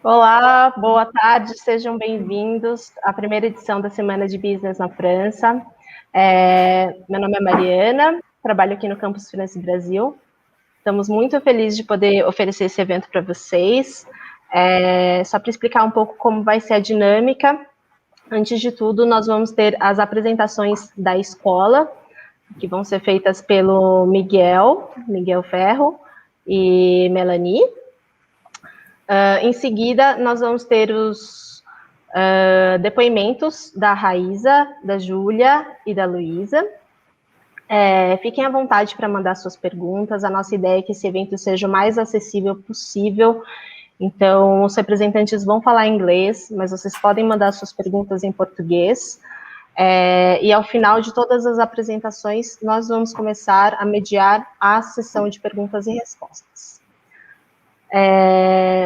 Olá, boa tarde, sejam bem-vindos à primeira edição da Semana de Business na França. Meu nome é Mariana, trabalho aqui no Campus França Brasil. Estamos muito felizes de poder oferecer esse evento para vocês. Só para explicar um pouco como vai ser a dinâmica, antes de tudo, nós vamos ter as apresentações da escola, que vão ser feitas pelo Miguel Ferro e Melanie. Em seguida, nós vamos ter os depoimentos da Raíza, da Júlia e da Luiza. Fiquem à vontade para mandar suas perguntas. A nossa ideia é que esse evento seja o mais acessível possível. Então, os representantes vão falar inglês, mas vocês podem mandar suas perguntas em português. E ao final de todas as apresentações, nós vamos começar a mediar a sessão de perguntas e respostas.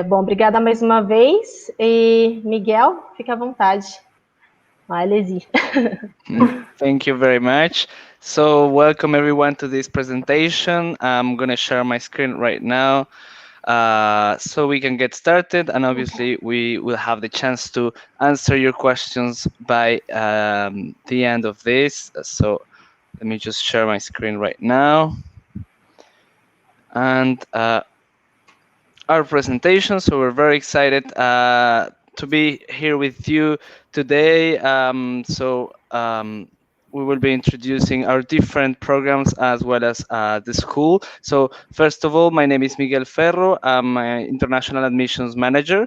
Bom, obrigada mais uma vez. E Miguel, fique à vontade. Allez-y. Thank you very much. So welcome everyone to this presentation. I'm going to share my screen right now so we can get started. And obviously we will have the chance to answer your questions by the end of this. So let me just share my screen right now. And our presentation. So we're very excited to be here with you today. We will be introducing our different programs as well as the school. So first of all, my name is Miguel Ferro. I'm an international admissions manager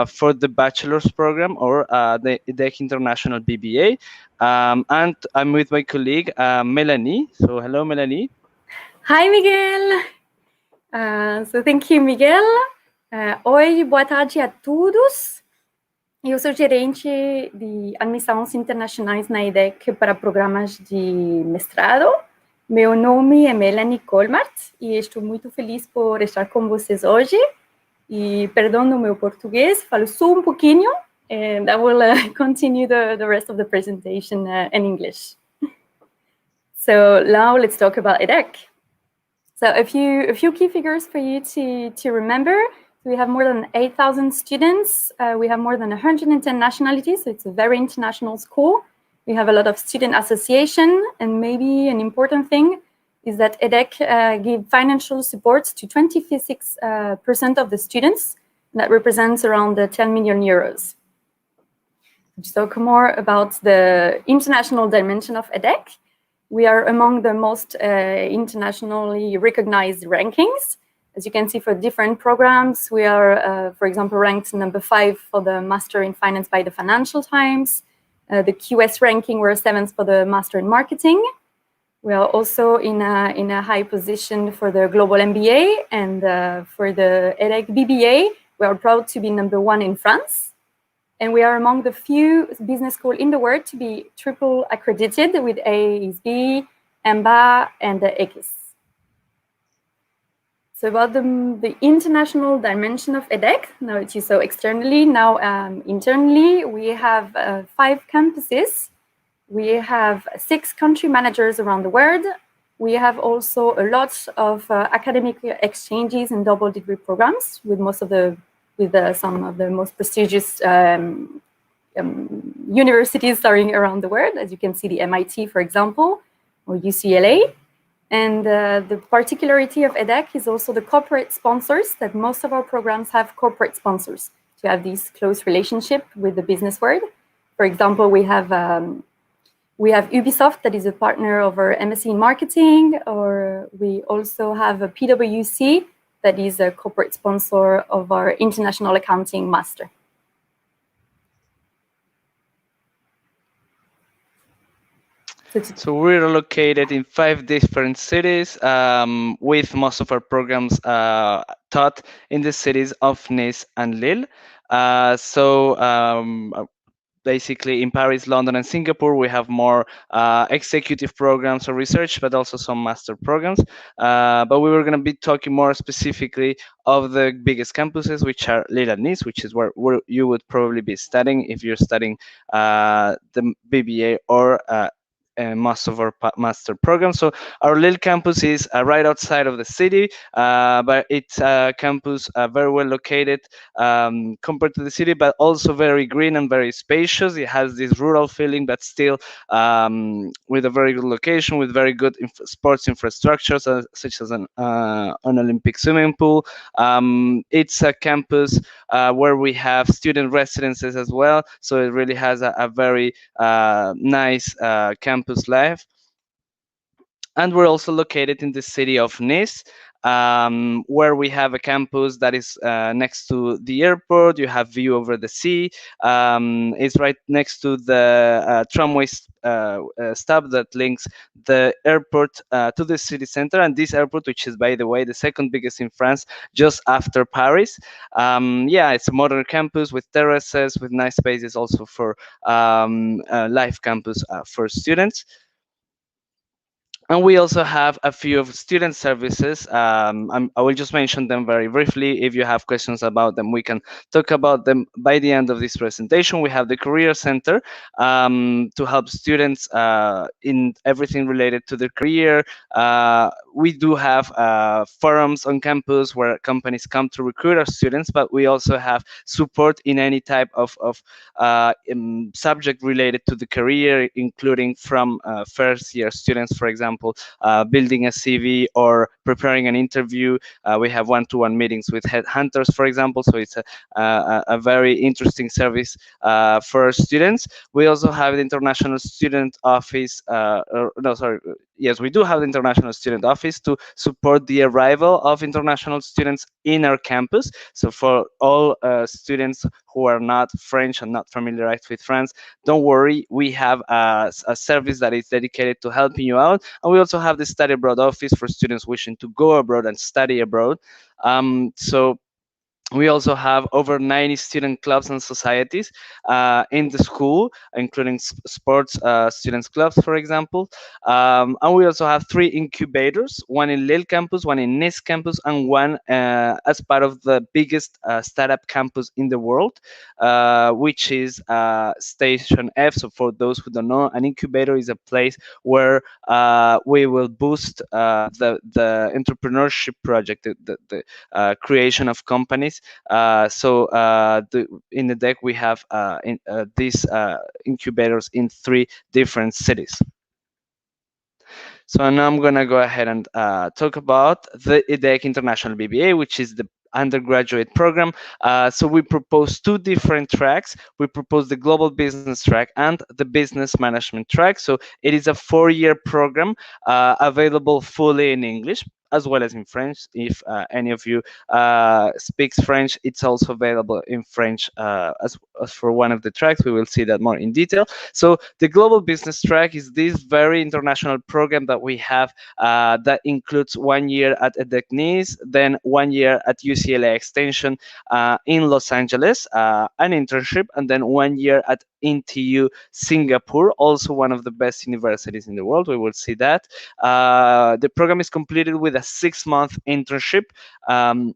for the bachelor's program or the Edek International Bba. And I'm with my colleague, Melanie. So hello, Melanie. Hi, Miguel. So thank you, Miguel. Oi, boa tarde a todos. Eu sou gerente de admissões internacionais na EDHEC para programas de mestrado. Meu nome é Melanie Colmart e estou muito feliz por estar com vocês hoje. E perdão no meu português, falo só um pouquinho, and I will continue the rest of the presentation in English. So now let's talk about EDHEC. So a few key figures for you to remember. We have more than 8,000 students. We have more than 110 nationalities, so it's a very international school. We have a lot of student association, and maybe an important thing is that EDHEC give financial support to 26% of the students. That represents around 10 million euros. To talk more about the international dimension of EDHEC, we are among the most internationally recognized rankings. As you can see, for different programs, we are, for example, ranked number 5 for the Master in Finance by the Financial Times. The QS ranking, we're 7th for the Master in Marketing. We are also in a high position for the Global MBA, and for the Edek Bba, we are proud to be number 1 in France. And we are among the few business schools in the world to be triple accredited with ASB, Mba, and the EKIS. So about the international dimension of EDHEC, now it is so externally, now internally, we have 5 campuses. We have 6 country managers around the world. We have also a lot of academic exchanges and double degree programs with some of the most prestigious universities around the world, as you can see, the MIT, for example, or UCLA. And the particularity of EDHEC is also the corporate sponsors, that most of our programs have corporate sponsors to have this close relationship with the business world. For example, we have Ubisoft, that is a partner of our MSc in marketing, or we also have a PwC, that is a corporate sponsor of our international accounting master. So we're located in 5 different cities, with most of our programs taught in the cities of Nice and Lille. Basically in Paris, London, and Singapore, we have more executive programs or research, but also some master programs. But we were going to be talking more specifically of the biggest campuses, which are Lille and Nice, which is where you would probably be studying if you're studying the BBA or most of our master programs. So our Lille campus is right outside of the city, but it's a campus very well located compared to the city, but also very green and very spacious. It has this rural feeling, but still with a very good location, with very good sports infrastructures, such as an Olympic swimming pool. It's a campus where we have student residences as well, so it really has a very nice campus life. And we're also located in the city of Nice, where we have a campus that is next to the airport. You have view over the sea. It's right next to the tramway stop that links the airport to the city center. And this airport, which is, by the way, the second biggest in France, just after Paris. Yeah, it's a modern campus with terraces, with nice spaces also for live campus for students. And we also have a few of student services. I will just mention them very briefly. If you have questions about them, we can talk about them by the end of this presentation. We have the Career Center to help students in everything related to their career. We do have forums on campus where companies come to recruit our students, but we also have support in any type of subject related to the career, including from first year students, for example, building a CV or preparing an interview. We have one-to-one meetings with headhunters, for example, so it's a very interesting service for our students. We also have the International Student Office, yes, we do have the International Student Office to support the arrival of international students in our campus. So for all students who are not French and not familiarized with France, don't worry, we have a service that is dedicated to helping you out. And we also have the Study Abroad Office for students wishing to go abroad and study abroad. So we also have over 90 student clubs and societies in the school, including sports students clubs, for example. And we also have 3 incubators, one in Lille campus, one in Nice campus, and one as part of the biggest startup campus in the world, which is Station F. So for those who don't know, an incubator is a place where we will boost the entrepreneurship project, the creation of companies. So in EDHEC we have these incubators in 3 different cities. So now I'm gonna go ahead and talk about the Edek International Bba, which is the undergraduate program. So we propose 2 different tracks. We propose the Global Business track and the Business Management track. So it is a 4-year program available fully in English, as well as in French. If any of you speaks French, it's also available in French as for one of the tracks. We will see that more in detail. So the Global Business track is this very international program that we have that includes 1 year at Edek Nice, then 1 year at UCLA Extension in Los Angeles, an internship, and then 1 year at NTU Singapore, also one of the best universities in the world. We will see that. The program is completed with a 6-month internship,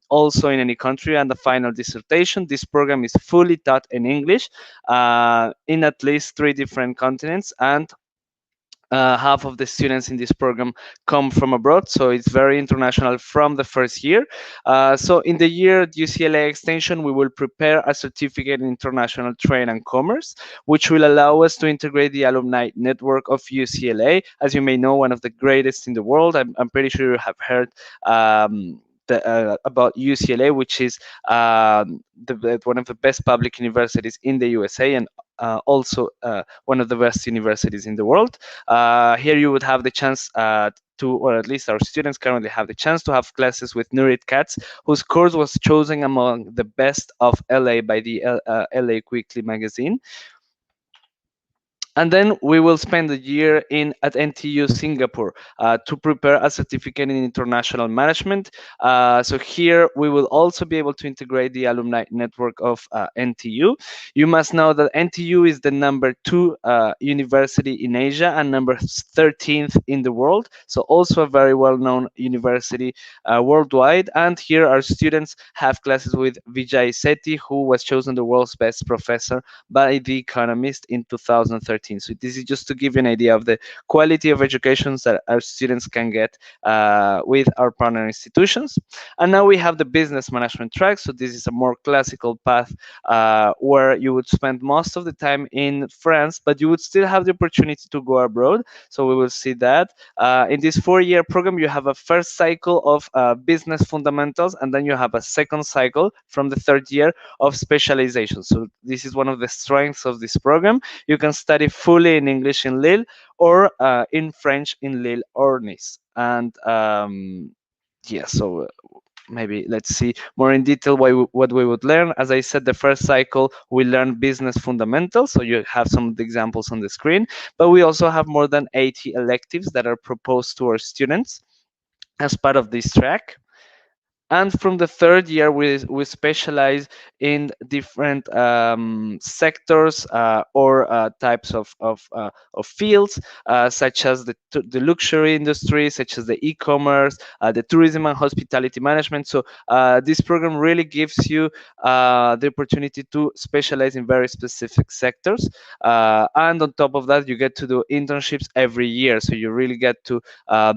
also in any country, and the final dissertation. This program is fully taught in English in at least 3 different continents, and half of the students in this program come from abroad, so it's very international from the first year. So in the year at UCLA Extension, we will prepare a certificate in international trade and commerce, which will allow us to integrate the alumni network of UCLA. As you may know, one of the greatest in the world. I'm pretty sure you have heard about UCLA, which is one of the best public universities in the USA, and also one of the best universities in the world. Here you would have the chance or at least our students currently have the chance to have classes with Nurit Katz, whose course was chosen among the best of LA by the LA Weekly magazine. And then we will spend a year at NTU Singapore to prepare a certificate in international management. So here we will also be able to integrate the alumni network of NTU. You must know that NTU is the number 2 university in Asia and number 13th in the world. So also a very well-known university worldwide. And here our students have classes with Vijay Sethi, who was chosen the world's best professor by The Economist in 2013. 2013. So this is just to give you an idea of the quality of educations that our students can get with our partner institutions. And now we have the business management track. So this is a more classical path where you would spend most of the time in France, but you would still have the opportunity to go abroad. So we will see that. In this 4-year program, you have a first cycle of business fundamentals, and then you have a second cycle from the 3rd year of specialization. So this is one of the strengths of this program. You can study fully in English in Lille or in French in Lille or Nice. And yeah, so maybe let's see more in detail what we would learn. As I said, the first cycle, we learn business fundamentals. So you have some of the examples on the screen, but we also have more than 80 electives that are proposed to our students as part of this track. And from the 3rd year, we specialize in different sectors or types of fields, such as the luxury industry, such as the e-commerce, the tourism and hospitality management. So this program really gives you the opportunity to specialize in very specific sectors. And on top of that, you get to do internships every year. So you really get to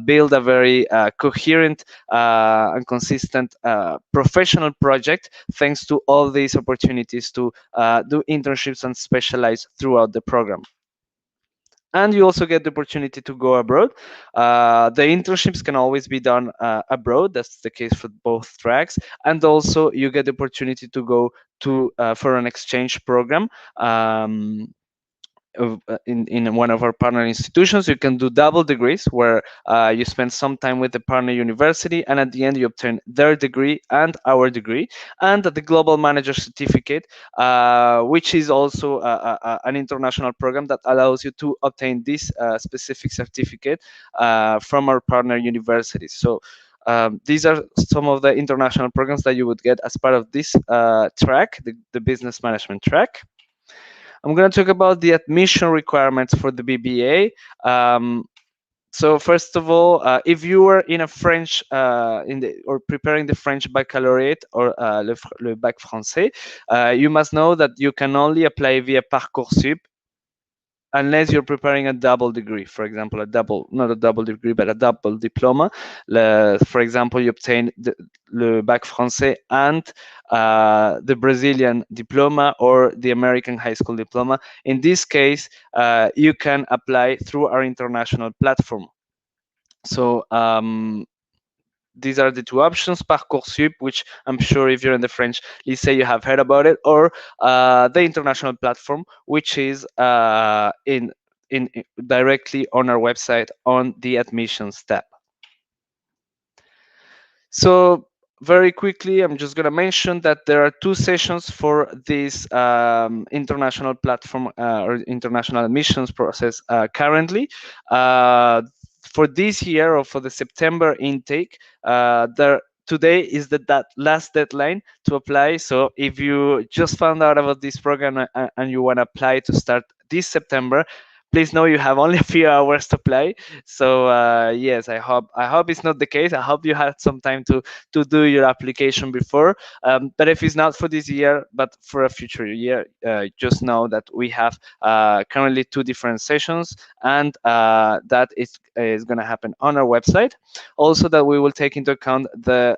build a very coherent and consistent professional project, thanks to all these opportunities to do internships and specialize throughout the program. And you also get the opportunity to go abroad. The internships can always be done abroad. That's the case for both tracks. And also you get the opportunity to go to for an exchange program. In one of our partner institutions. You can do double degrees, where you spend some time with the partner university, and at the end you obtain their degree and our degree, and the Global Manager Certificate, which is also an international program that allows you to obtain this specific certificate from our partner universities. So these are some of the international programs that you would get as part of this track, the business management track. I'm going to talk about the admission requirements for the BBA. So first of all, if you are in a French, or preparing the French baccalaureate or le bac français, you must know that you can only apply via Parcoursup unless you're preparing a double degree, for example, not a double degree, but a double diploma. For example, you obtain le bac français and the Brazilian diploma or the American high school diploma. In this case, you can apply through our international platform. So these are the two options: Parcoursup, which I'm sure if you're in the French lycée you have heard about it, or the international platform, which is in directly on our website on the admissions tab. So very quickly, I'm just going to mention that there are 2 sessions for this international platform or international admissions process currently. For this year, or for the September intake, today is that last deadline to apply. So if you just found out about this program and you want to apply to start this September, please know you have only a few hours to apply. So yes, I hope it's not the case. I hope you had some time to do your application before. But if it's not for this year, but for a future year, just know that we have currently 2 different sessions, and that is going to happen on our website. Also, that we will take into account the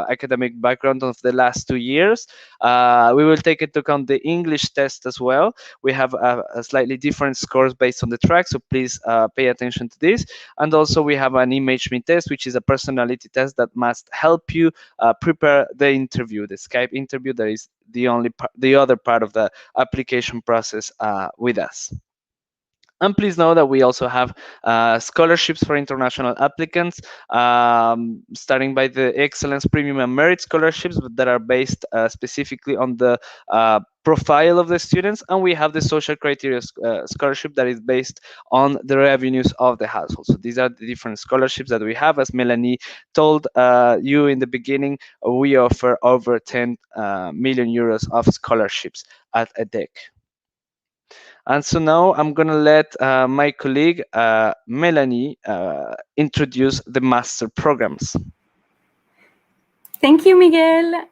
academic background of the last 2 years. We will take into account the English test as well. We have a slightly different scores based on the track, so please pay attention to this. And also we have an image me test, which is a personality test that must help you prepare the interview, the Skype interview. That is the other part of the application process with us. And please know that we also have scholarships for international applicants, starting by the Excellence Premium and Merit scholarships that are based specifically on the profile of the students. And we have the social criteria scholarship that is based on the revenues of the household. So these are the different scholarships that we have. As Melanie told you in the beginning, we offer over 10 million euros of scholarships at EDHEC. And so now I'm going to let my colleague, Melanie, introduce the master programs. Thank you, Miguel.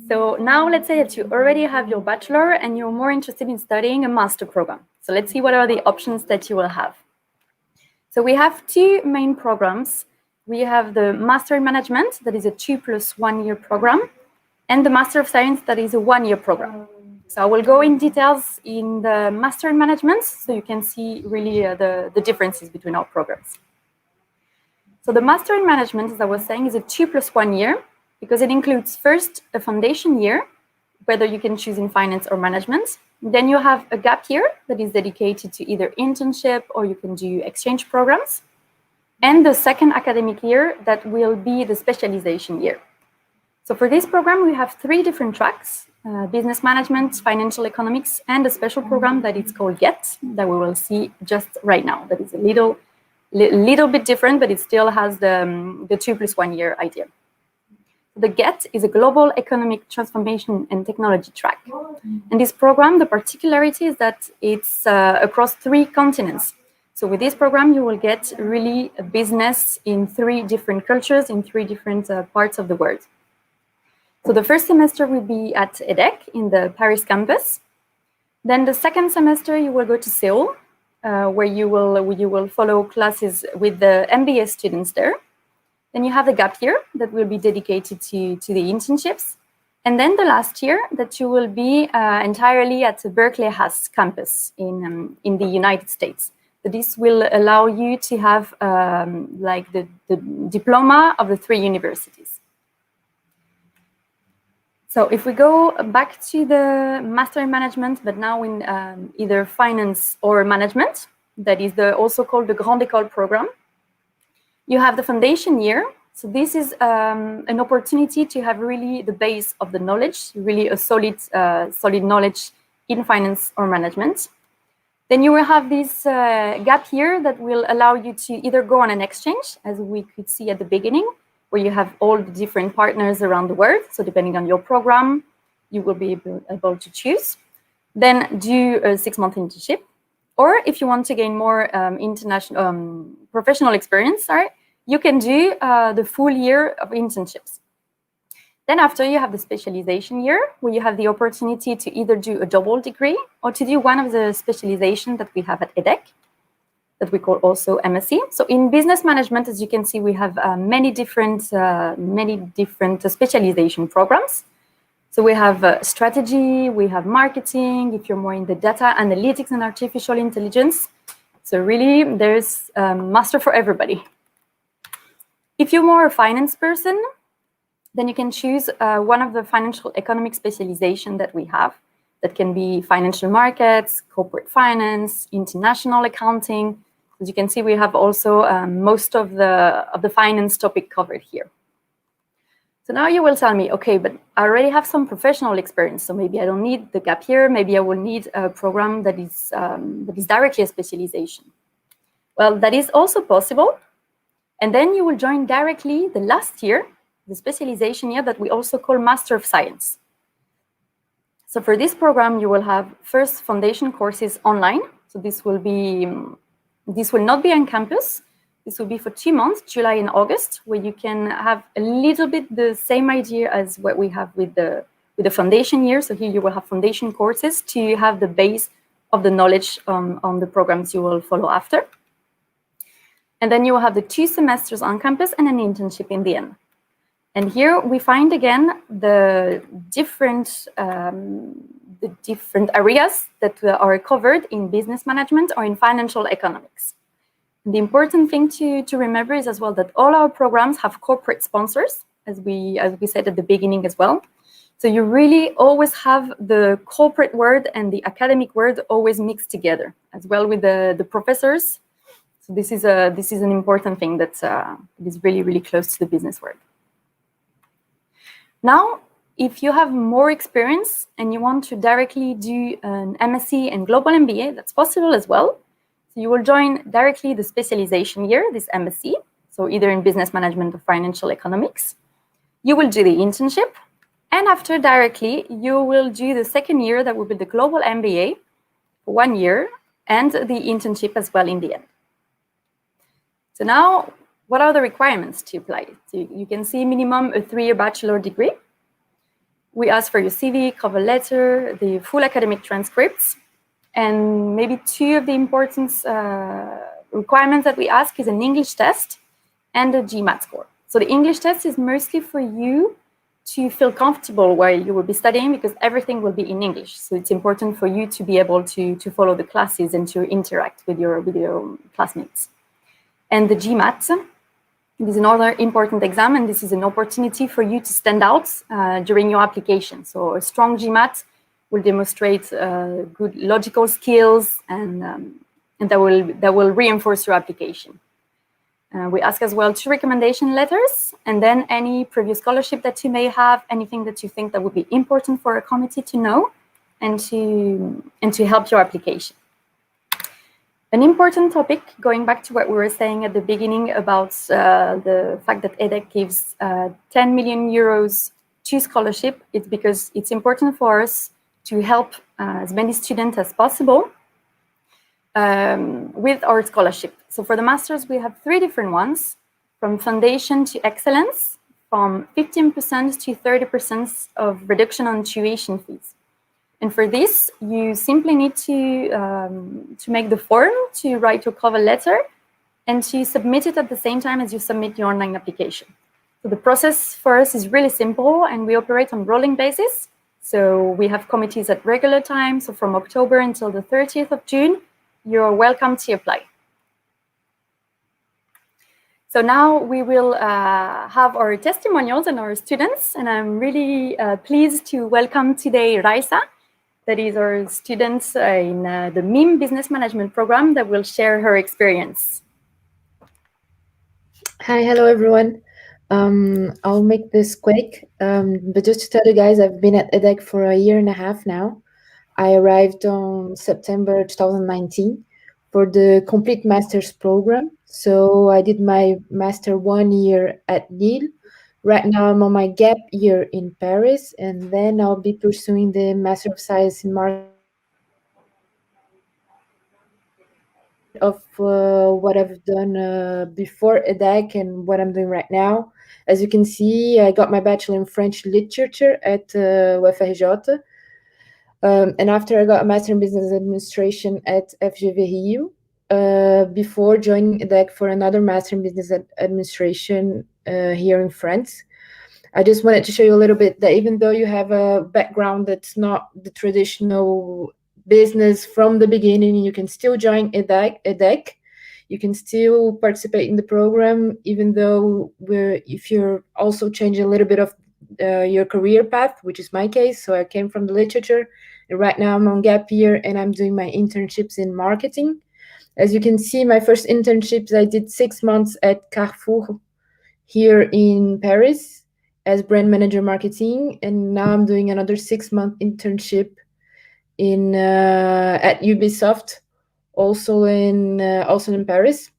So now let's say that you already have your bachelor and you're more interested in studying a master program. So let's see what are the options that you will have. So we have two main programs. We have the Master in Management, that is a 2+1 year program, and the Master of Science, that is a 1 year program. So I will go in details in the Master in Management, so you can see really the differences between our programs. So the Master in Management, as I was saying, is a 2+1 year, because it includes first a foundation year, whether you can choose in finance or management. Then you have a gap year that is dedicated to either internship or you can do exchange programs. And the second academic year, that will be the specialization year. So for this program, we have 3 different tracks, business management, financial economics, and a special program that is called GET, that we will see just right now. That is a little bit different, but it still has the 2+1 year idea. The GET is a Global Economic Transformation and Technology track. And this program, the particularity is that it's across 3 continents. So with this program, you will get really a business in 3 different cultures, in 3 different parts of the world. So the first semester will be at EDHEC in the Paris campus. Then the second semester, you will go to Seoul, where you will follow classes with the MBA students there. Then you have the gap year that will be dedicated to the internships. And then the last year that you will be entirely at the Berkeley Haas campus in the United States. So this will allow you to have like the diploma of the 3 universities. So if we go back to the Master in Management, but now in either finance or management, that is also called the Grande École program. You have the foundation year. So this is an opportunity to have really the base of the knowledge, really a solid knowledge in finance or management. Then you will have this gap year that will allow you to either go on an exchange, as we could see at the beginning, where you have all the different partners around the world. So depending on your program, you will be able to choose. Then do a 6-month internship. Or if you want to gain more international professional experience, you can do the full year of internships. Then after, you have the specialization year, where you have the opportunity to either do a double degree or to do one of the specializations that we have at EDHEC, that we call also MSc. So in business management, as you can see, we have many different specialization programs. So we have strategy, we have marketing, if you're more in the data analytics and artificial intelligence. So really, there's master for everybody. If you're more a finance person, then you can choose one of the financial economic specialization that we have. That can be financial markets, corporate finance, international accounting. As you can see, we have also most of the finance topic covered here. So now you will tell me, okay, but I already have some professional experience, so maybe I don't need the gap year. Maybe I will need a program that is directly a specialization. Well, that is also possible. And then you will join directly the last year, the specialization year, that we also call Master of Science. So for this program, you will have first foundation courses online. So this will not be on campus. This will be for 2 months, July and August, where you can have a little bit the same idea as what we have with the foundation year. So here you will have foundation courses to have the base of the knowledge on the programs you will follow after. And then you will have the 2 semesters on campus and an internship in the end. And here we find again the different areas that are covered in business management or in financial economics. And the important thing to remember is as well that all our programs have corporate sponsors, as we said at the beginning as well. So you really always have the corporate world and the academic world always mixed together, as well with the professors. So this is an important thing that is really, really close to the business world. Now, if you have more experience and you want to directly do an MSc and Global MBA, that's possible as well. So you will join directly the specialization year, this MSc, so either in business management or financial economics. You will do the internship, and after directly, you will do the second year, that will be the Global MBA for 1 year, and the internship as well in the end. So now, what are the requirements to apply? So you can see minimum a 3-year bachelor degree. We ask for your CV, cover letter, the full academic transcripts, And maybe two of the important requirements that we ask is an English test and a GMAT score. So the English test is mostly for you to feel comfortable where you will be studying, because everything will be in English. So it's important for you to be able to follow the classes and to interact with your classmates. And the GMAT is another important exam, and this is an opportunity for you to stand out during your application. So a strong GMAT will demonstrate good logical skills, and that will reinforce your application. We ask as well 2 recommendation letters, and then any previous scholarship that you may have, anything that you think that would be important for a committee to know and to help your application. An important topic, going back to what we were saying at the beginning about the fact that EDHEC gives 10 million euros to scholarship, it's because it's important for us to help as many students as possible with our scholarship. So for the masters, we have 3 different ones, from foundation to excellence, from 15% to 30% of reduction on tuition fees. And for this, you simply need to make the form, to write your cover letter, and to submit it at the same time as you submit your online application. So the process for us is really simple, and we operate on rolling basis. So we have committees at regular times. So from October until the 30th of June, you're welcome to apply. So now we will have our testimonials and our students, and I'm really pleased to welcome today Raisa, that is our student in the MIM Business Management program, that will share her experience. Hi, hello everyone. I'll make this quick, but just to tell you guys, I've been at EDHEC for a year and a half now. I arrived on September 2019 for the complete master's program. So I did my master 1 year at Lille. Right now I'm on my gap year in Paris, and then I'll be pursuing the Master of Science in Marketing of what I've done before EDHEC and what I'm doing right now. As you can see, I got my bachelor in French literature at UFRJ. And after I got a master in business administration at FGV Rio, before joining EDHEC for another master in business administration here in France. I just wanted to show you a little bit that even though you have a background that's not the traditional business from the beginning, you can still join EDHEC. You can still participate in the program, even though if you're also changing a little bit of your career path, which is my case. So I came from the literature, and right now I'm on gap year and I'm doing my internships in marketing. As you can see, my first internships, I did 6 months at Carrefour here in Paris as brand manager marketing, and now I'm doing another 6-month internship at Ubisoft, also in Paris.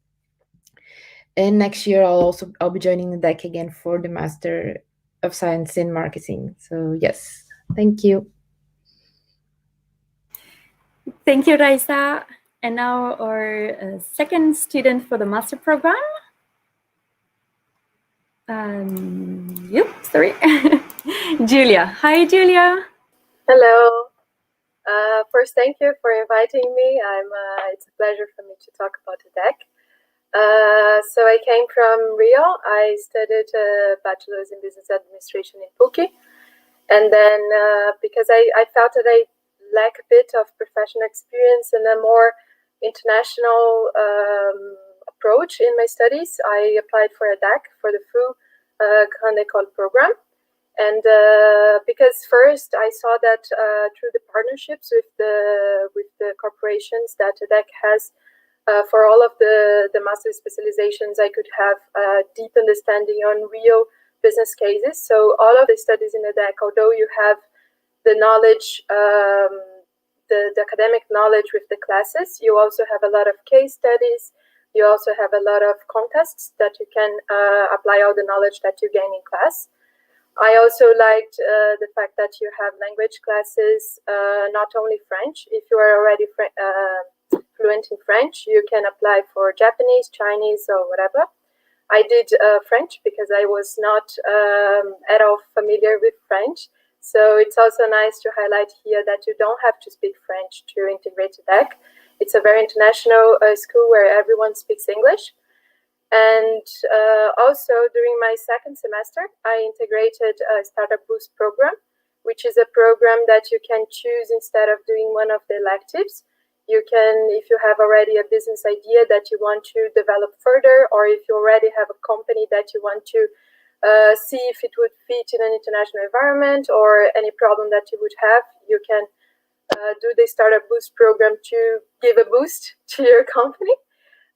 And next year I'll be joining the EDHEC again for the Master of Science in Marketing. So yes, thank you. Thank you, Raisa. And now our second student for the master program. Julia. Hi, Julia. Hello. First, thank you for inviting me. It's a pleasure for me to talk about EDHEC. So I came from Rio. I studied a bachelor's in business administration in PUC. And then because I felt that I lack a bit of professional experience and a more international approach in my studies, I applied for EDHEC for the full Crown Accreditation program. And because first I saw that through the partnerships with the corporations that EDHEC has for all of the master specializations, I could have a deep understanding on real business cases. So all of the studies in EDHEC, although you have the knowledge, the academic knowledge with the classes, you also have a lot of case studies. You also have a lot of contests that you can apply all the knowledge that you gain in class. I also liked the fact that you have language classes, not only French. If you are already fluent in French, you can apply for Japanese, Chinese, or whatever. I did French because I was not at all familiar with French. So it's also nice to highlight here that you don't have to speak French to integrate EDHEC. It's a very international school where everyone speaks English. And also during my second semester, I integrated a Startup Boost program, which is a program that you can choose instead of doing one of the electives. You can, if you have already a business idea that you want to develop further, or if you already have a company that you want to see if it would fit in an international environment or any problem that you would have, you can do the Startup Boost program to give a boost to your company.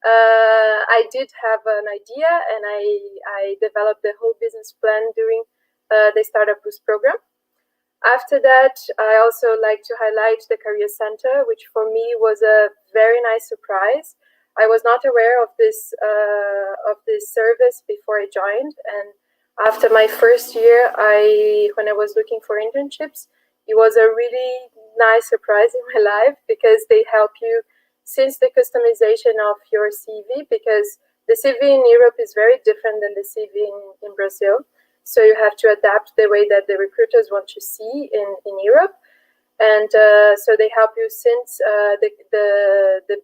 I did have an idea, and I developed the whole business plan during the Startup Boost program. After that, I also like to highlight the Career Center, which for me was a very nice surprise. I was not aware of this service before I joined, and after my first year, when I was looking for internships, it was a really nice surprise in my life, because they help you since the customization of your CV, because the CV in Europe is very different than the CV in Brazil. So you have to adapt the way that the recruiters want to see in Europe. And so they help you since the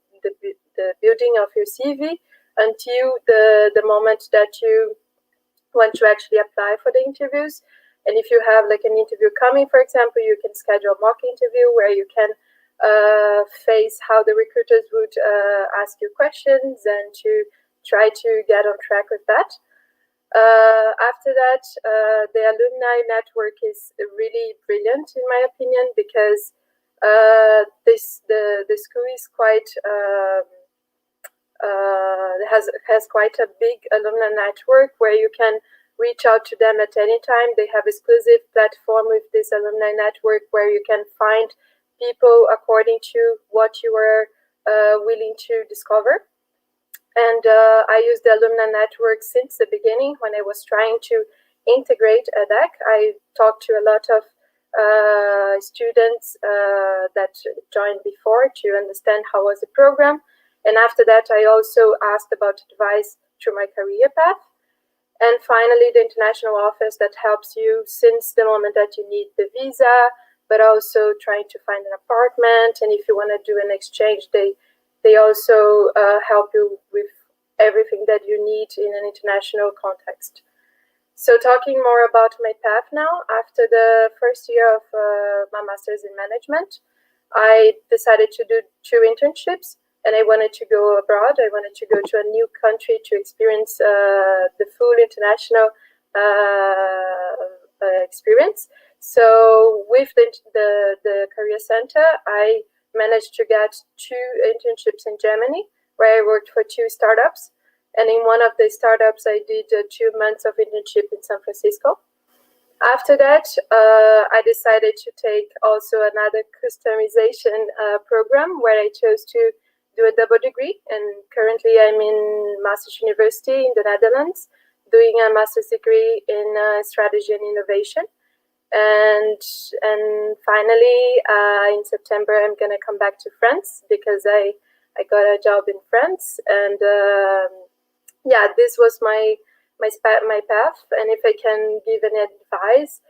building of your CV until the moment that you want to actually apply for the interviews. And if you have like an interview coming, for example, you can schedule a mock interview where you can face how the recruiters would ask you questions and to try to get on track with that. After that, the alumni network is really brilliant in my opinion, because the school is quite has quite a big alumni network where you can reach out to them at any time. They have exclusive platform with this alumni network where you can find people according to what you are willing to discover. And I used the alumni network since the beginning when I was trying to integrate EDHEC. I talked to a lot of students that joined before to understand how was the program. And after that, I also asked about advice through my career path. And finally, the international office that helps you since the moment that you need the visa, but also trying to find an apartment. And if you want to do an exchange, they also help you with everything that you need in an international context. So talking more about my path now, after the first year of my master's in management, I decided to do 2 internships, and I wanted to go abroad. I wanted to go to a new country to experience the full international experience. So with the Career Center, I managed to get 2 internships in Germany, where I worked for 2 startups. And in one of the startups, I did 2 months of internship in San Francisco. After that, I decided to take also another customization program where I chose to do a double degree. And currently I'm in Maastricht University in the Netherlands, doing a master's degree in strategy and innovation. And finally, in September, I'm going to come back to France because I got a job in France. And yeah, this was my path. And if I can give any advice,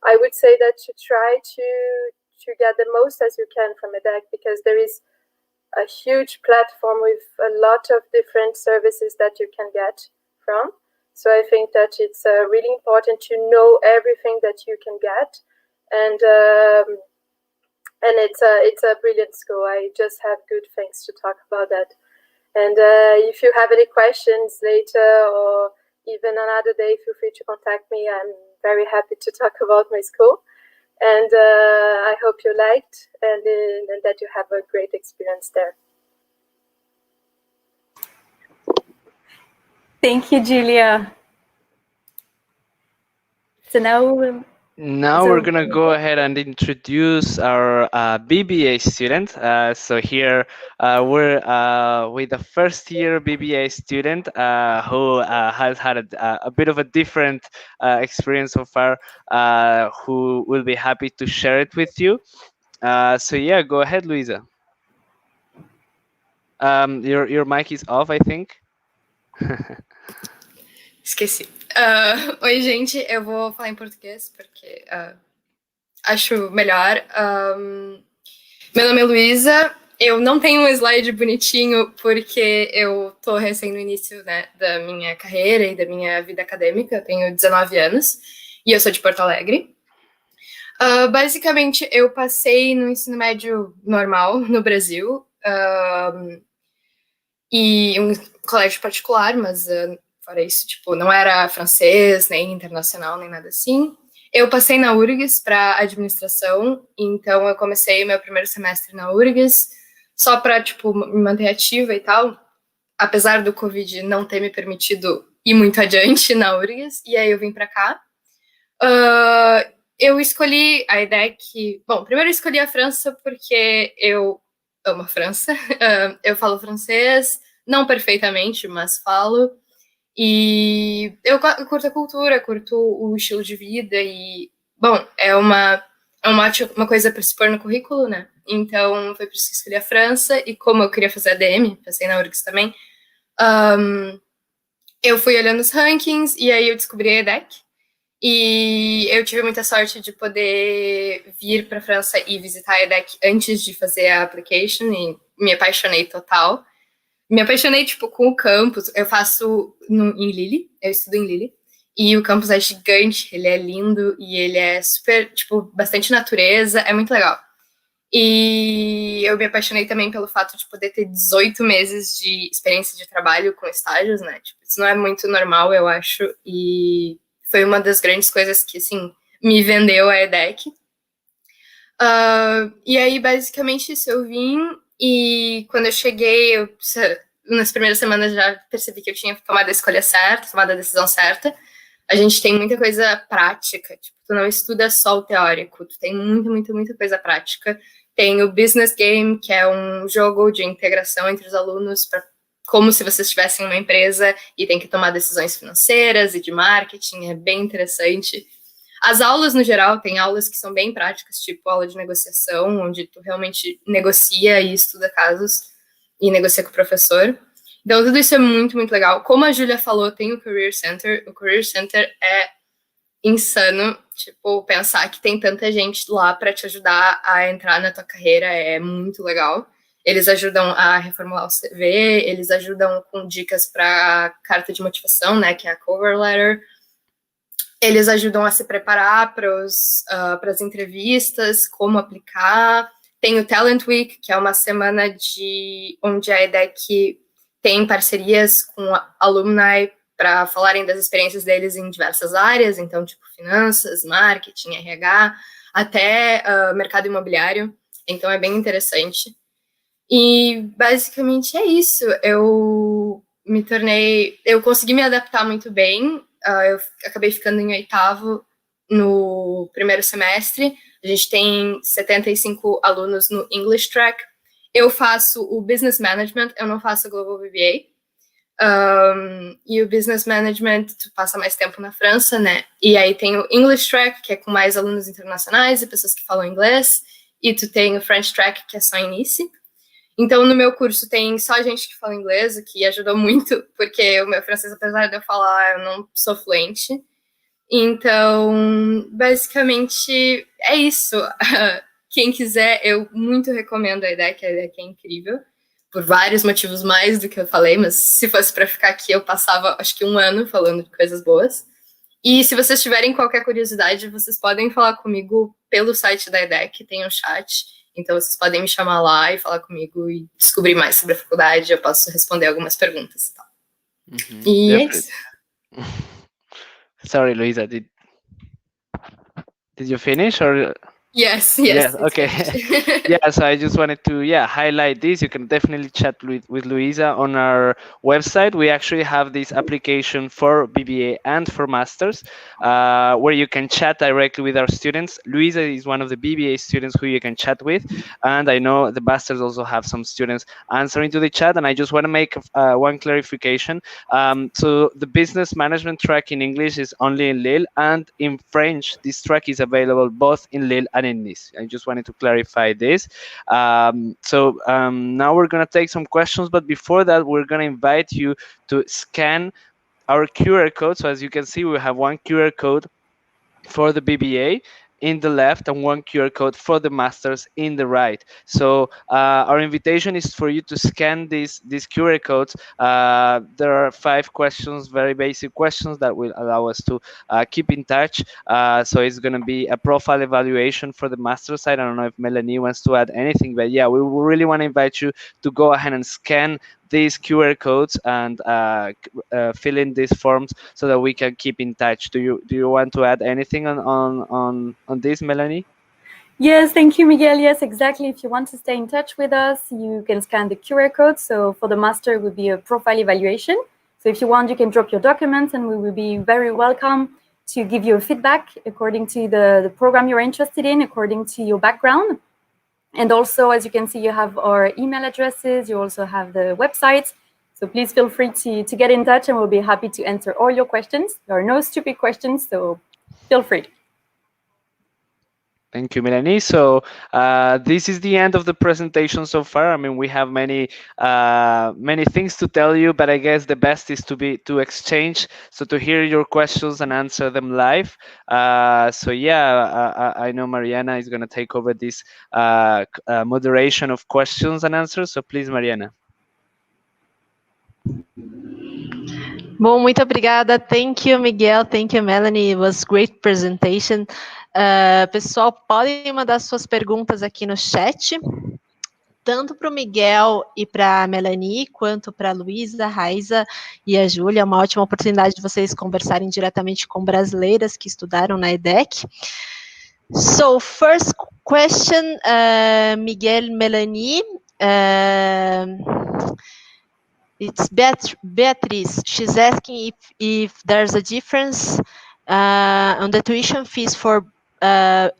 I would say that to try to get the most as you can from EDHEC, because there is a huge platform with a lot of different services that you can get from. So I think that it's really important to know everything that you can get, and it's a brilliant school. I just have good things to talk about that. And if you have any questions later or even another day, feel free to contact me. I'm very happy to talk about my school. And I hope you liked and that you have a great experience there. Thank you, Julia. So now we're going to go ahead and introduce our BBA student. So here we're with a first-year BBA student who has had a bit of a different experience so far, who will be happy to share it with you. So yeah, go ahead, Luiza. Your mic is off, I think. Esqueci. Oi, gente, eu vou falar em português porque acho melhor. Meu nome é Luiza. Eu não tenho um slide bonitinho porque eu tô recém no início, né, da minha carreira e da minha vida acadêmica. Eu tenho 19 anos e eu sou de Porto Alegre. Basicamente, eu passei no ensino médio normal no Brasil e um colégio particular, mas fora isso, tipo, não era francês, nem internacional, nem nada assim. Eu passei na URGS para administração, então eu comecei meu primeiro semestre na URGS só para, tipo, me manter ativa e tal, apesar do Covid não ter me permitido ir muito adiante na URGS, e aí eu vim para cá. Eu escolhi a EDHEC... Bom, primeiro eu escolhi a França porque eu amo a França. Eu falo francês, não perfeitamente, mas falo. E eu curto a cultura, curto o estilo de vida e... Bom, é uma coisa para se pôr no currículo, né? Então, foi por isso que eu escolhi a França. E como eu queria fazer ADM, passei na URGS também, eu fui olhando os rankings e aí eu descobri a EDHEC. E eu tive muita sorte de poder vir para a França e visitar a EDHEC antes de fazer a application e me apaixonei total. Me apaixonei, tipo, com o campus. Eu faço em Lille, eu estudo em Lille, e o campus é gigante, ele é lindo e ele é super, tipo, bastante natureza, é muito legal. E eu me apaixonei também pelo fato de poder ter 18 meses de experiência de trabalho com estágios, né? Tipo, isso não é muito normal, eu acho, e foi uma das grandes coisas que, assim, me vendeu a EDHEC. E aí, basicamente, isso eu vim, e quando eu cheguei, nas primeiras semanas já percebi que eu tinha tomado a escolha certa, tomado a decisão certa. A gente tem muita coisa prática, tipo, tu não estuda só o teórico, tu tem muita coisa prática. Tem o Business Game, que é um jogo de integração entre os alunos, como se vocês estivessem em uma empresa e tem que tomar decisões financeiras e de marketing, é bem interessante. As aulas, no geral, tem aulas que são bem práticas, tipo aula de negociação, onde tu realmente negocia e estuda casos e negocia com o professor. Então, tudo isso é muito legal. Como a Júlia falou, tem o Career Center. O Career Center é insano. Tipo, pensar que tem tanta gente lá para te ajudar a entrar na tua carreira é muito legal. Eles ajudam a reformular o CV, eles ajudam com dicas para carta de motivação, né, que é a cover letter. Eles ajudam a se preparar para as entrevistas, como aplicar. Tem o Talent Week, que é uma semana onde a EDHEC tem parcerias com alumni para falarem das experiências deles em diversas áreas, então, tipo, finanças, marketing, RH, até mercado imobiliário. Então, é bem interessante. E, basicamente, é isso. Eu consegui me adaptar muito bem. Eu acabei ficando em 8º no primeiro semestre. A gente tem 75 alunos no English Track. Eu faço o Business Management, eu não faço o Global BBA. E o Business Management, tu passa mais tempo na França, né? E aí tem o English Track, que é com mais alunos internacionais e pessoas que falam inglês. E tu tem o French Track, que é só início. Então, no meu curso tem só gente que fala inglês, o que ajudou muito, porque o meu francês, apesar de eu falar, eu não sou fluente. Então, basicamente, é isso. Quem quiser, eu muito recomendo a EDHEC é incrível, por vários motivos mais do que eu falei, mas se fosse para ficar aqui, eu passava, acho que 1 ano falando de coisas boas. E se vocês tiverem qualquer curiosidade, vocês podem falar comigo pelo site da EDHEC, tem um chat, então vocês podem me chamar lá e falar comigo e descobrir mais sobre a faculdade, eu posso responder algumas perguntas e tal. E é isso. Sorry, Luiza, did you finish or? Yes, okay. Yeah, so I just wanted to highlight this. You can definitely chat with Luiza on our website. We actually have this application for BBA and for masters, where you can chat directly with our students. Luiza is one of the BBA students who you can chat with, and I know the masters also have some students answering to the chat. And I just want to make one clarification. So the business management track in English is only in Lille, and in French, this track is available both in Lille and in Nice. I just wanted to clarify this. Now we're going to take some questions, but before that, we're going to invite you to scan our QR code. So as you can see, we have one QR code for the BBA, in the left and one QR code for the masters in the right. So our invitation is for you to scan these QR codes. There are 5 questions, very basic questions that will allow us to keep in touch. So it's going to be a profile evaluation for the master side. I don't know if Melanie wants to add anything, but yeah, we really want to invite you to go ahead and scan these QR codes and fill in these forms so that we can keep in touch. Do you want to add anything on this, Melanie? Yes, thank you, Miguel. Yes, exactly. If you want to stay in touch with us, you can scan the QR code. So for the master, it would be a profile evaluation. So if you want, you can drop your documents and we will be very welcome to give you a feedback according to the program you're interested in, according to your background. And also, as you can see, you have our email addresses. You also have the website. So please feel free to get in touch and we'll be happy to answer all your questions. There are no stupid questions, so feel free. Thank you, Melanie. So this is the end of the presentation so far. I mean, we have many things to tell you, but I guess the best is to exchange, so to hear your questions and answer them live. So yeah, I know Mariana is going to take over this moderation of questions and answers. So please, Mariana. Bom, muito obrigada. Thank you, Miguel. Thank you, Melanie. It was great presentation. Pessoal, podem mandar suas perguntas aqui no chat, tanto para o Miguel e para a Melanie, quanto para a Luiza, a Raiza e a Júlia. É uma ótima oportunidade de vocês conversarem diretamente com brasileiras que estudaram na EDHEC. So, first question, Miguel, Melanie. It's Beatriz. She's asking if there's a difference on the tuition fees for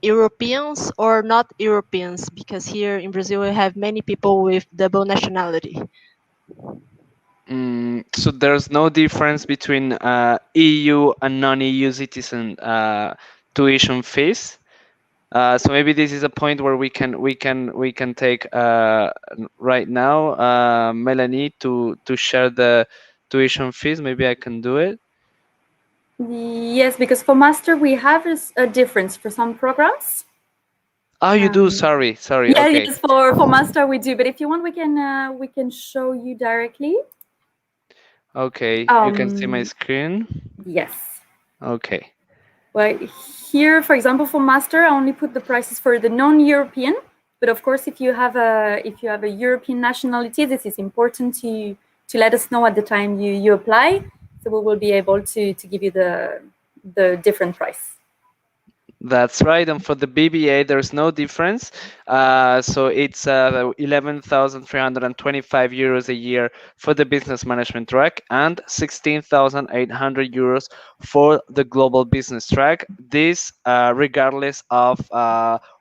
Europeans or not Europeans, because here in Brazil we have many people with double nationality. So there's no difference between EU and non-EU citizen tuition fees. So maybe this is a point where we can take right now, Melanie, to share the tuition fees. Maybe I can do it. Yes, because for master we have a difference for some programs. Oh, you do. Sorry. Yeah, okay. Yes, for master we do. But if you want, we can show you directly. Okay, you can see my screen. Yes. Okay. Well, here, for example, for master, I only put the prices for the non-European. But of course, if you have a European nationality, this is important to let us know at the time you apply. So we will be able to give you the different price. That's right. And for the BBA, there's no difference. So it's 11,325 euros a year for the business management track and 16,800 euros for the global business track. This regardless of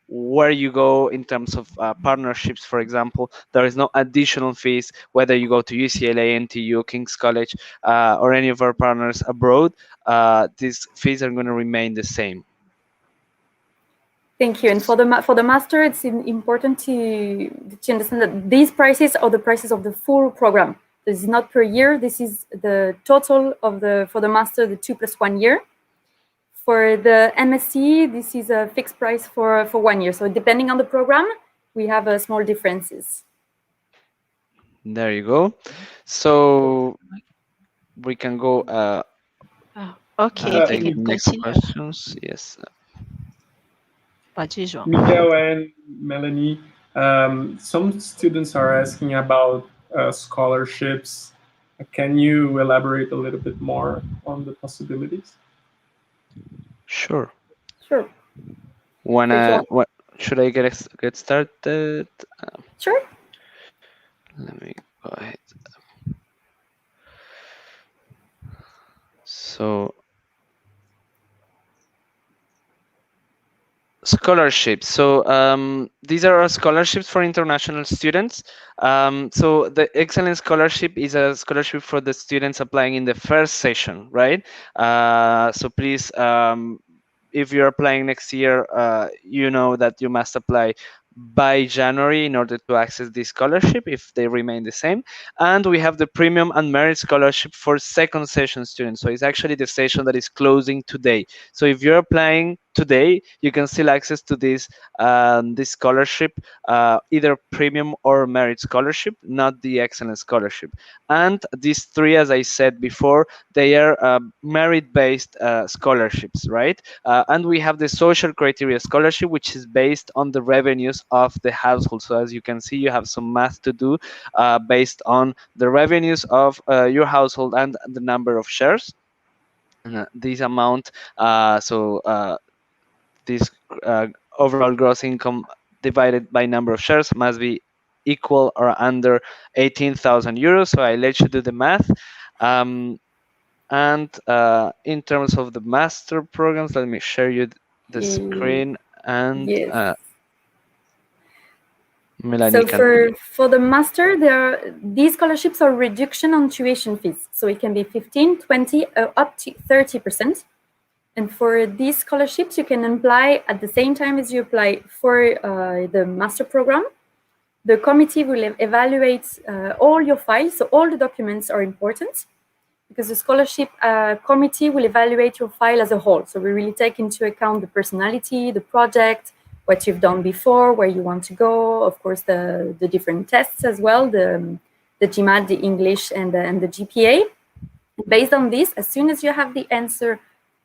where you go in terms of partnerships, for example. There is no additional fees, whether you go to UCLA, NTU, King's College, or any of our partners abroad. These fees are going to remain the same. Thank you. And for the master, it's important to understand that these prices are the prices of the full program. This is not per year. This is the total of for the master, the 2+1 year. For the MSc, this is a fixed price for 1 year. So depending on the program, we have small differences. There you go. So we can go. Okay. Take next questions. Yes. Miguel and Melanie, some students are asking about scholarships. Can you elaborate a little bit more on the possibilities? Sure. Sure. What should I get started? Sure. Let me go ahead. So scholarships. So these are our scholarships for international students. So the Excellence Scholarship is a scholarship for the students applying in the first session, right? So please, if you're applying next year, you know that you must apply by January in order to access this scholarship if they remain the same. And we have the premium and merit scholarship for second session students. So it's actually the session that is closing today. So if you're applying today, you can still access to this scholarship, either premium or merit scholarship, not the excellence scholarship. And these three, as I said before, they are merit-based scholarships, right? And we have the social criteria scholarship, which is based on the revenues of the household. So as you can see, you have some math to do based on the revenues of your household and the number of shares. And, this amount, this overall gross income divided by number of shares must be equal or under 18,000 euros. So I let you do the math. And in terms of the master programs, let me share you the screen. And yes. Melanie, so for the master, these scholarships are reduction on tuition fees. So it can be 15, 20, up to 30%. And for these scholarships, you can apply at the same time as you apply for the master program. The committee will evaluate all your files, so all the documents are important, because the scholarship committee will evaluate your file as a whole. So we really take into account the personality, the project, what you've done before, where you want to go, of course, the different tests as well, the GMAT, the English, and the GPA. Based on this, as soon as you have the answer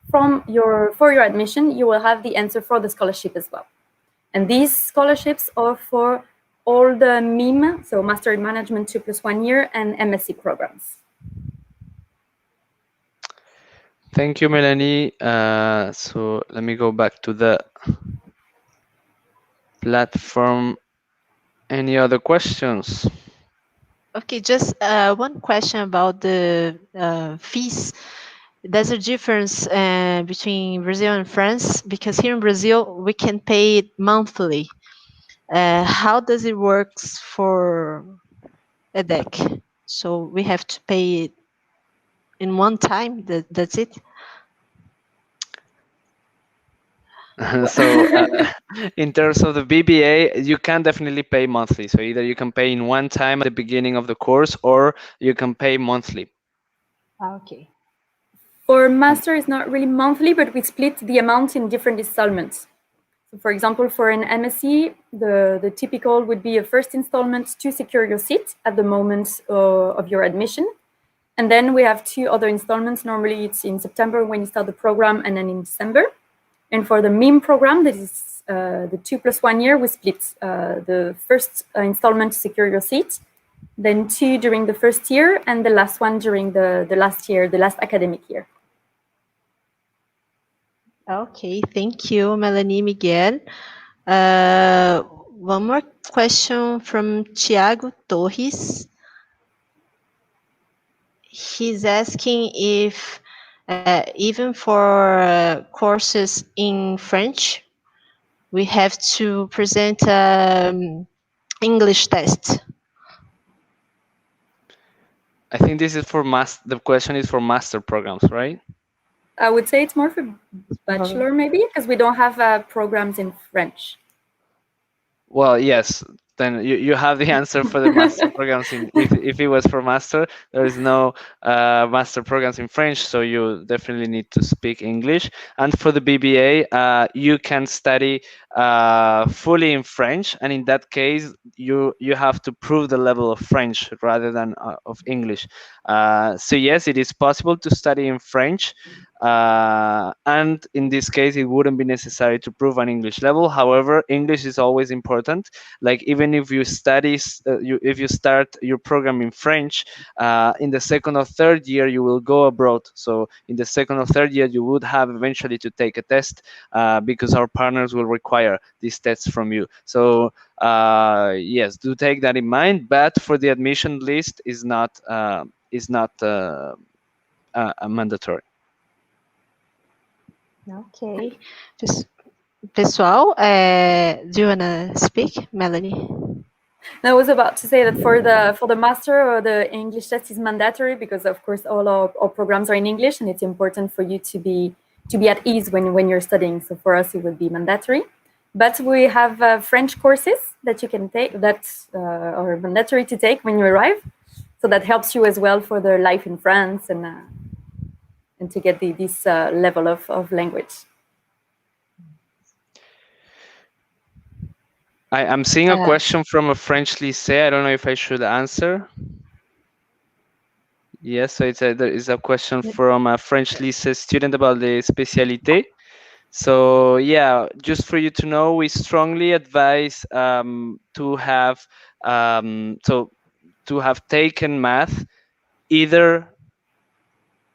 for your admission, you will have the answer for the scholarship as well. And these scholarships are for all the MIM, so Master in Management 2+1 year, and MSc programs. Thank you, Melanie. So let me go back to the platform. Any other questions? Okay, just one question about the fees. There's a difference between Brazil and France, because here in Brazil, we can pay it monthly. How does it work for EDHEC? So we have to pay it in one time, that's it? So in terms of the BBA, you can definitely pay monthly. So either you can pay in one time at the beginning of the course, or you can pay monthly. Okay. For master, it's not really monthly, but we split the amount in different installments. So for example, for an MSc, the typical would be a first installment to secure your seat at the moment of your admission. And then we have 2 other installments. Normally it's in September when you start the program, and then in December. And for the MIM program, that is the 2+1 year, we split the first installment to secure your seat, then 2 during the first year, and the last one during the last year, the last academic year. Okay, thank you, Melanie, Miguel. One more question from Tiago Torres. He's asking if even for courses in French, we have to present English test. I think this is for the question is for master programs, right? I would say it's more for bachelor, maybe, because we don't have programs in French. Well, yes. Then you have the answer for the master programs. If it was for master, there is no master programs in French, so you definitely need to speak English. And for the BBA, you can study fully in French, and in that case, you have to prove the level of French rather than of English. So yes, it is possible to study in French. And in this case, it wouldn't be necessary to prove an English level. However, English is always important. Like even if you study, if you start your program in French, in the second or third year, you will go abroad. So in the second or third year, you would have eventually to take a test because our partners will require these tests from you. So yes, do take that in mind. But for the admission list, is not mandatory. Okay. Pessoal, do you want to speak, Melanie? I was about to say that for the master, the English test is mandatory because, of course, all our programs are in English, and it's important for you to be at ease when you're studying. So for us, it would be mandatory. But we have French courses that you can take that are mandatory to take when you arrive. So that helps you as well for the life in France and to get this level of language. I'm seeing a question from a French lycée. I don't know if I should answer. Yes, so there is a question from a French lycée student about the spécialité. So yeah, just for you to know, we strongly advise to have taken math either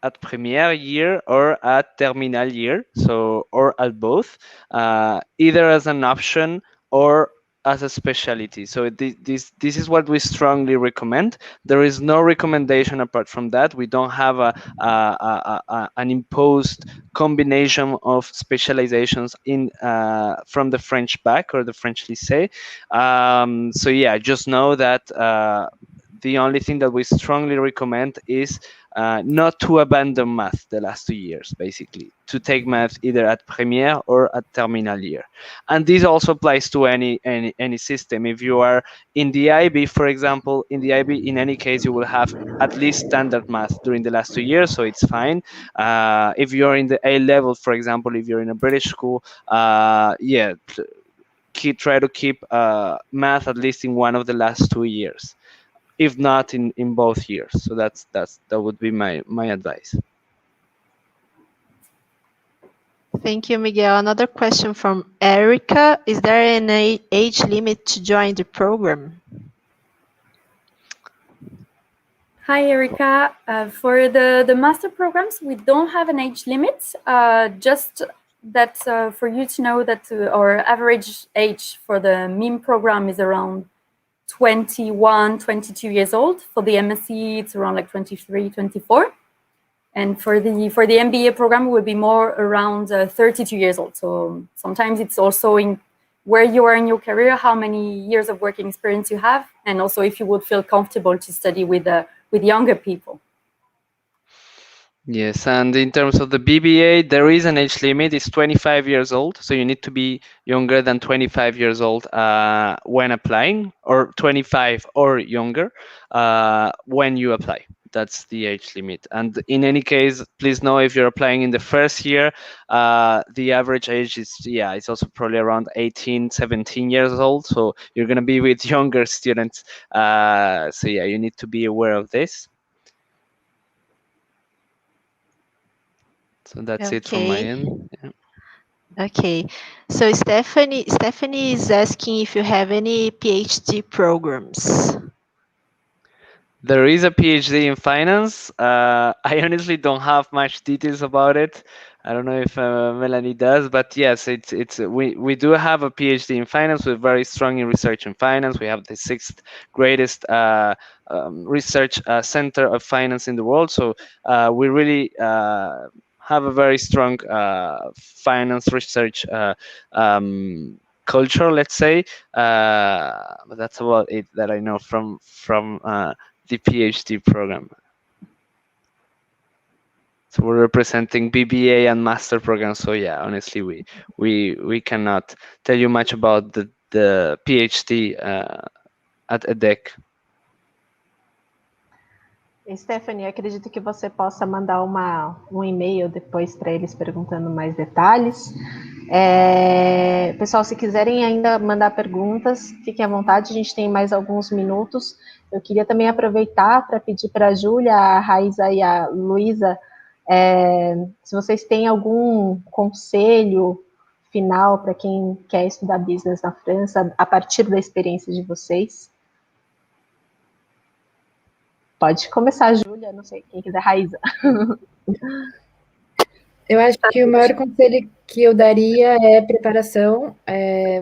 at premiere year or at terminal year, or at both, either as an option or as a specialty. So this is what we strongly recommend. There is no recommendation apart from that. We don't have an imposed combination of specializations from the French bac or the French lycée. So yeah, just know that the only thing that we strongly recommend is not to abandon math the last 2 years, basically, to take math either at premiere or at terminal year. And this also applies to any system. If you are in the IB, for example, in the IB, in any case, you will have at least standard math during the last 2 years, so it's fine. If you're in the A level, for example, if you're in a British school, yeah, try to keep math at least in one of the last 2 years, if not in both years. So that would be my advice. Thank you, Miguel. Another question from Erica. Is there an age limit to join the program? Hi, Erica. For the master programs, we don't have an age limit. Just that for you to know that our average age for the MIM program is around 21, 22 years old. For the MSc, it's around like 23, 24. And for the MBA program, it would be more around 32 years old. So sometimes it's also in where you are in your career, how many years of working experience you have, and also if you would feel comfortable to study with younger people. Yes, and in terms of the BBA, there is an age limit. It's 25 years old, so you need to be younger than 25 years old when applying, or 25 or younger when you apply. That's the age limit. And in any case, please know if you're applying in the first year, the average age is, yeah, it's also probably around 18, 17 years old. So you're going to be with younger students. So yeah, you need to be aware of this. So that's it from my end. Yeah. Okay, so Stephanie is asking if you have any PhD programs. There is a PhD in finance. I honestly don't have much details about it. I don't know if Melanie does, but yes, we do have a PhD in finance. We're very strong in research in finance. We have the 6th greatest research center of finance in the world. So we really have a very strong finance research culture, let's say. But that's about it that I know from the PhD program. So we're representing BBA and master programs. So yeah, honestly, we cannot tell you much about the PhD at EDHEC. Stephanie, acredito que você possa mandar um e-mail depois para eles perguntando mais detalhes. Pessoal, se quiserem ainda mandar perguntas, fiquem à vontade, a gente tem mais alguns minutos. Eu queria também aproveitar para pedir para a Júlia, a Raíza e a Luiza, se vocês têm algum conselho final para quem quer estudar business na França, a partir da experiência de vocês. Pode começar, Júlia, não sei, quem quiser, Raíza. Eu acho que o maior conselho que eu daria é preparação.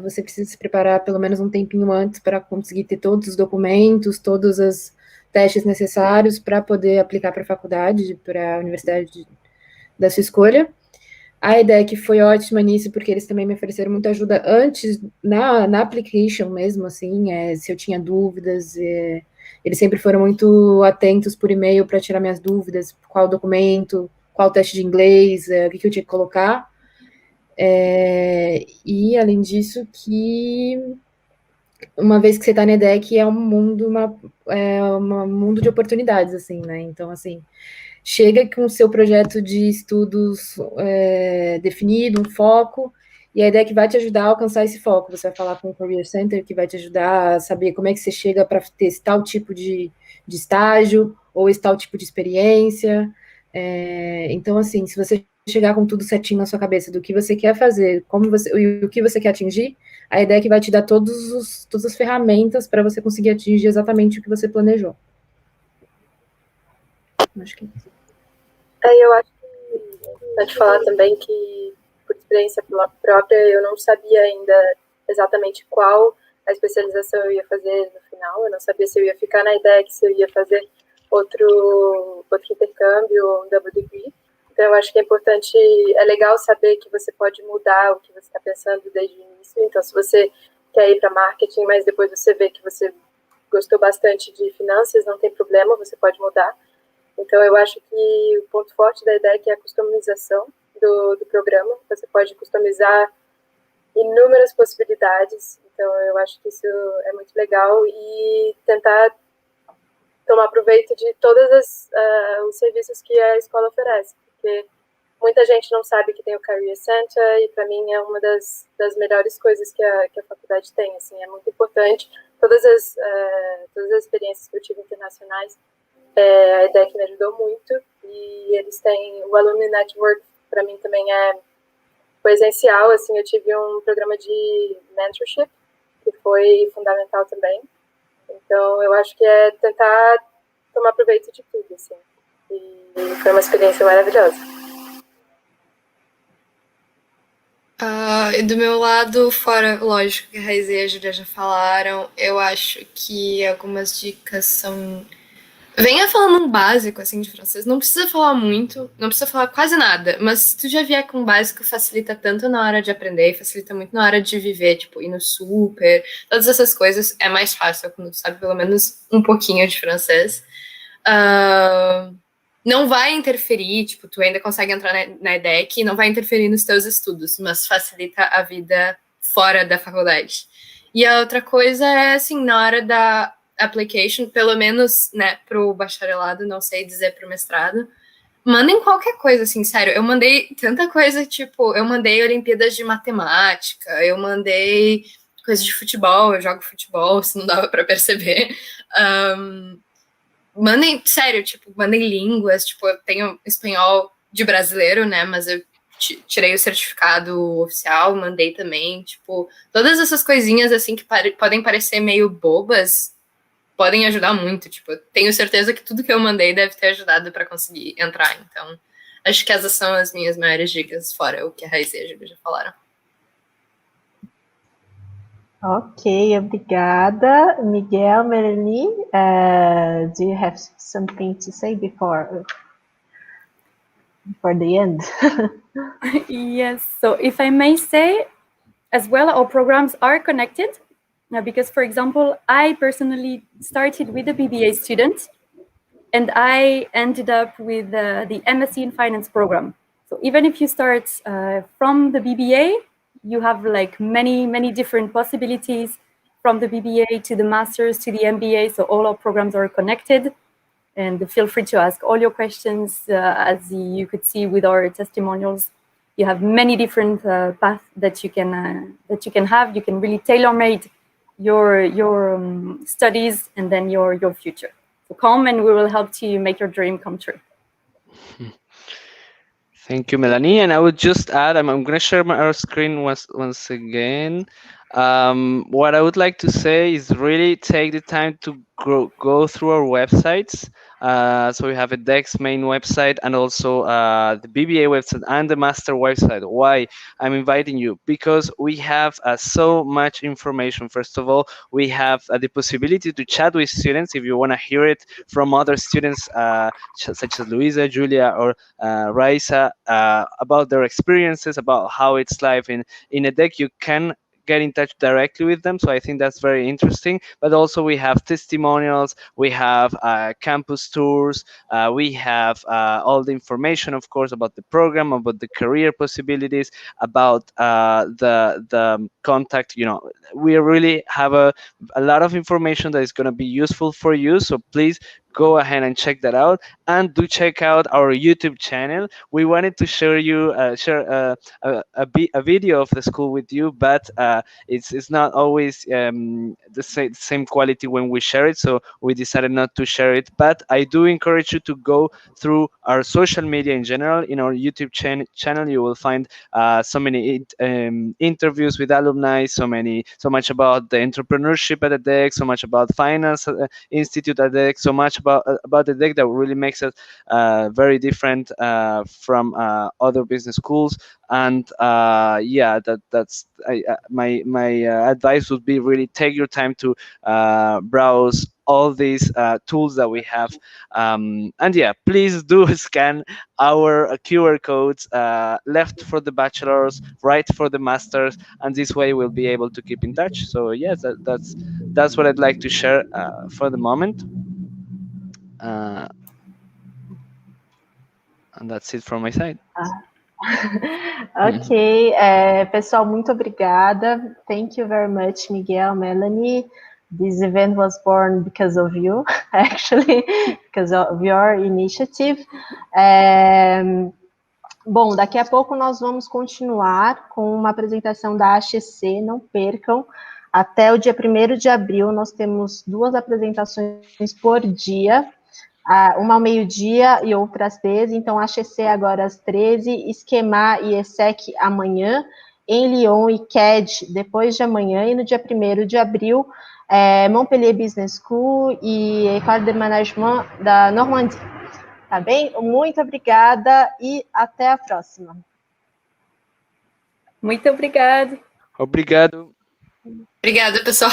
Você precisa se preparar pelo menos um tempinho antes para conseguir ter todos os documentos, todos os testes necessários para poder aplicar para a faculdade, para a universidade da sua escolha. A EDHEC foi ótima nisso, porque eles também me ofereceram muita ajuda antes, na application mesmo, assim, se eu tinha dúvidas. Eles sempre foram muito atentos por e-mail para tirar minhas dúvidas, qual documento, qual teste de inglês, o que eu tinha que colocar. E, além disso, que uma vez que você está na EDHEC, é um mundo, um mundo de oportunidades, assim, né? Então, assim, chega com o seu projeto de estudos definido, um foco, e a EDHEC vai te ajudar a alcançar esse foco. Você vai falar com o Career Center, que vai te ajudar a saber como é que você chega para ter esse tal tipo de estágio, ou esse tal tipo de experiência. Então, assim, se você chegar com tudo certinho na sua cabeça do que você quer fazer, e o que você quer atingir, a EDHEC vai te dar todas as ferramentas para você conseguir atingir exatamente o que você planejou. Acho que é isso. Eu acho que pode falar também que, por experiência própria, eu não sabia ainda exatamente qual a especialização eu ia fazer no final. Eu não sabia se eu ia ficar na EDHEC, se eu ia fazer outro intercâmbio ou um double degree. Então, eu acho que é legal saber que você pode mudar o que você está pensando desde o início. Então, se você quer ir para marketing, mas depois você vê que você gostou bastante de finanças, não tem problema, você pode mudar. Então, eu acho que o ponto forte da EDHEC é a customização do programa. Você pode customizar inúmeras possibilidades. Então, eu acho que isso é muito legal e tentar tomar proveito de todos os serviços que a escola oferece. Porque muita gente não sabe que tem o Career Center e, para mim, é uma das melhores coisas que a faculdade tem. Assim, é muito importante. Todas as experiências que eu tive internacionais, a EDHEC me ajudou muito, e eles têm o Alumni Network, para mim também foi essencial. Assim, eu tive um programa de mentorship que foi fundamental também. Então, eu acho que é tentar tomar proveito de tudo, assim. E foi uma experiência maravilhosa. E do meu lado, fora, lógico, que a Raiz e a Julia já falaram, eu acho que algumas dicas são... Venha falando um básico, assim, de francês. Não precisa falar muito, não precisa falar quase nada, mas se tu já vier com um básico, facilita tanto na hora de aprender, facilita muito na hora de viver, tipo, ir no super, todas essas coisas. É mais fácil quando tu sabe pelo menos um pouquinho de francês. Não vai interferir, tipo, tu ainda consegue entrar na EDHEC, não vai interferir nos teus estudos, mas facilita a vida fora da faculdade. E a outra coisa é, assim, na hora da application, pelo menos, né, pro bacharelado, não sei dizer pro mestrado, mandem qualquer coisa, assim, sério. Eu mandei tanta coisa, tipo, eu mandei Olimpíadas de Matemática, eu mandei coisa de futebol, eu jogo futebol, se não dava pra perceber. Mandem, sério, tipo, mandem línguas, tipo, eu tenho espanhol de brasileiro, né, mas eu tirei o certificado oficial, mandei também, tipo, todas essas coisinhas, assim, que podem parecer meio bobas, podem ajudar muito, tipo, eu tenho certeza que tudo que eu mandei deve ter ajudado para conseguir entrar, então, acho que essas são as minhas maiores dicas, fora o que a Raiz e a Júlia já falaram. Ok, obrigada. Miguel, Melanie, do you have something to say before the end? Yes, so if I may say, as well, our programs are connected. Because, for example, I personally started with a BBA student, and I ended up with the MSc in Finance program. So even if you start from the BBA, you have like many different possibilities from the BBA to the Masters to the MBA. So all our programs are connected, and feel free to ask all your questions. As you could see with our testimonials, you have many different paths that you can have. You can really tailor-made your studies and then your future. So come and we will help you make your dream come true. Thank you, Melanie. And I would just add, I'm going to share our screen once again. What I would like to say is really take the time to go through our websites. So we have EDHEC's main website and also the BBA website and the master website. Why I'm inviting you? Because we have so much information. First of all, we have the possibility to chat with students if you want to hear it from other students such as Luiza, Julia, or Raisa about their experiences, about how it's life in EDHEC. You can get in touch directly with them. So I think that's very interesting. But also we have testimonials, we have campus tours, we have all the information, of course, about the program, about the career possibilities, about the contact. You know, we really have a lot of information that is going to be useful for you. So please go ahead and check that out, and do check out our YouTube channel. We wanted to share a video of the school with you, but it's not always the same quality when we share it, so we decided not to share it. But I do encourage you to go through our social media in general. In our YouTube channel, you will find so many interviews with alumni, so much about the entrepreneurship at EDHEC, so much about finance institute at EDHEC, so much about EDHEC that really makes us very different from other business schools. And that's my advice would be really take your time to browse all these tools that we have, and yeah, please do scan our QR codes, left for the bachelor's, right for the master's, and this way we'll be able to keep in touch. So yes, that's what I'd like to share for the moment. And that's it from my side. Ok, pessoal, muito obrigada. Thank you very much, Miguel, Melanie. This event was born because of you, actually, because of your initiative. Bom, daqui a pouco nós vamos continuar com uma apresentação da HEC, não percam. Até o dia 1º de abril, nós temos 2 apresentações por dia, uma ao meio-dia e outra às 13, então HEC agora às 13, Esquema e EDHEC amanhã, em Lyon e CAD depois de amanhã, e no dia 1º de abril, Montpellier Business School e École de Management da Normandie. Tá bem? Muito obrigada e até a próxima. Muito obrigada. Obrigado. Obrigada, pessoal.